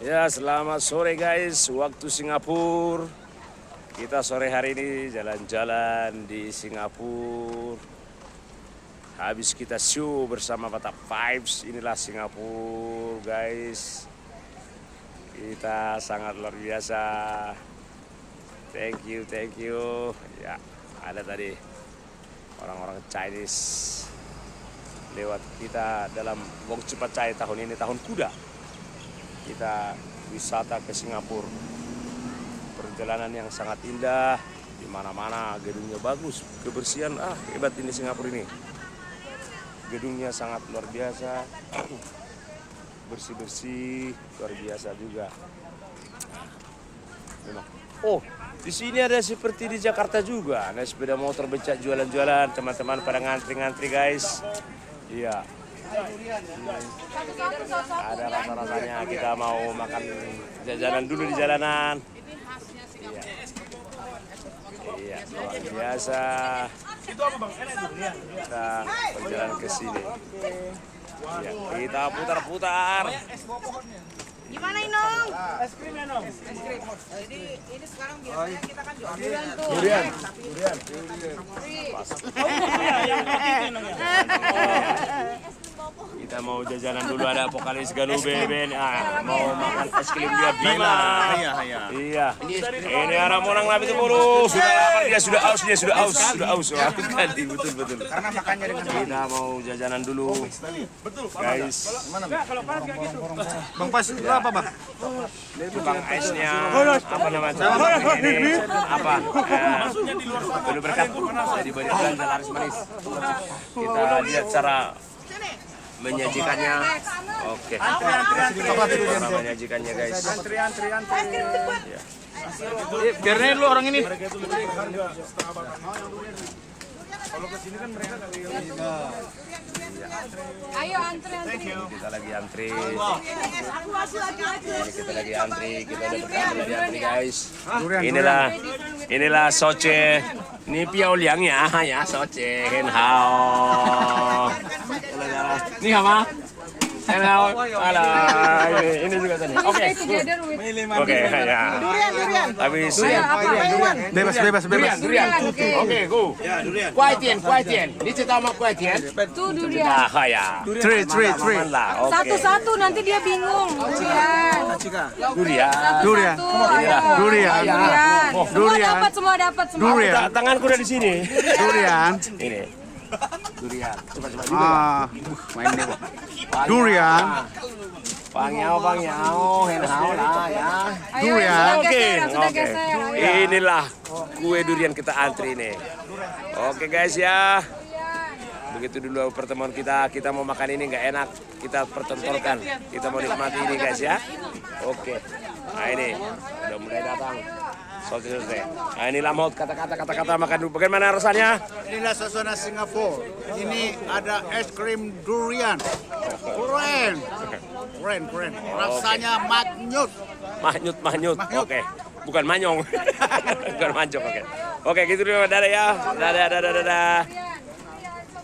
Ya, selamat sore guys, waktu Singapura. Kita sore hari ini jalan-jalan di Singapura. Habis kita show bersama Batak Vibes, inilah Singapura guys. Kita sangat luar biasa. Thank you. Ya, ada tadi orang-orang Chinese lewat kita dalam Wong Cepat Cai tahun ini, tahun kuda. Kita wisata ke Singapura, perjalanan yang sangat indah, di mana-mana gedungnya bagus, kebersihan, hebat ini Singapura ini. Gedungnya sangat luar biasa, bersih-bersih, luar biasa juga. Memang. Oh, di sini ada seperti di Jakarta juga, naik sepeda motor becak jualan-jualan, teman-teman pada ngantri-ngantri guys. Iya. Ada rasa-rasanya, kita mau makan jajanan dulu di jalanan. Iya, luar biasa. Kita berjalan ke sini. Ya, kita putar-putar. Gimana Inong? Es krim ya Nong? Es krim. Jadi ini sekarang biasanya kita kan jual durian tuh. Durian. Kita mau jajanan dulu, ada vokalis Galuh Beben. Mau makan es krim dia Bima. Iya. Ini anak monang lapis itu mulu. Sudah lapar dia, sudah aus. Ganti betul. Karena makannya dengan Kita mau jajanan dulu. betul. Guys, Kalau panas kayak gitu. Bang Pas itu apa Bang? tukang esnya apa namanya? Ini apa? Dulu berkat. Jadi banyak belanja laris manis. Kita lihat cara menyajikannya. Oke. Cara menyajikannya guys. Antri. Ya. Biarin lu orang ini. Kalau ke sini kan mereka kali Ayo antri. Kita lagi antri. Kita lagi antri guys. Inilah soce. Ini piao liang ya soce. Hen hao. Ini apa? Hen hao. Alah, ini juga tadi. Oke. Oke, ya. Durian. Habis Bebas. durian. Oke, go. Kuai tian. Ini cerita sama kuai tian. Tuh durian. Ya. Three. Lah, oke. Satu-satu nanti dia bingung. Durian. Durian. Durian. Durian. Semua dapat. Tanganku udah di sini. Durian. Ini. Durian. Coba juga. Main deh. Durian. Pangyao, henhao lah ya. Durian. Oke. Geser. Inilah kue durian kita antri nih. Oke guys ya. Begitu dulu pertemuan kita mau makan ini nggak enak, kita pertontonkan, kita mau nikmati ini guys ya. Oke. Nah ini udah mulai datang. Selesai. Nah inilah mau kata-kata makan dulu. Bagaimana rasanya? Inilah suasana Singapura. Ini ada es krim durian. Keren. Rasanya mahnyut. Oke. Bukan manyong. Bukan mancong. Oke. Oke, gitu dulu. Dadah ya. Dadah.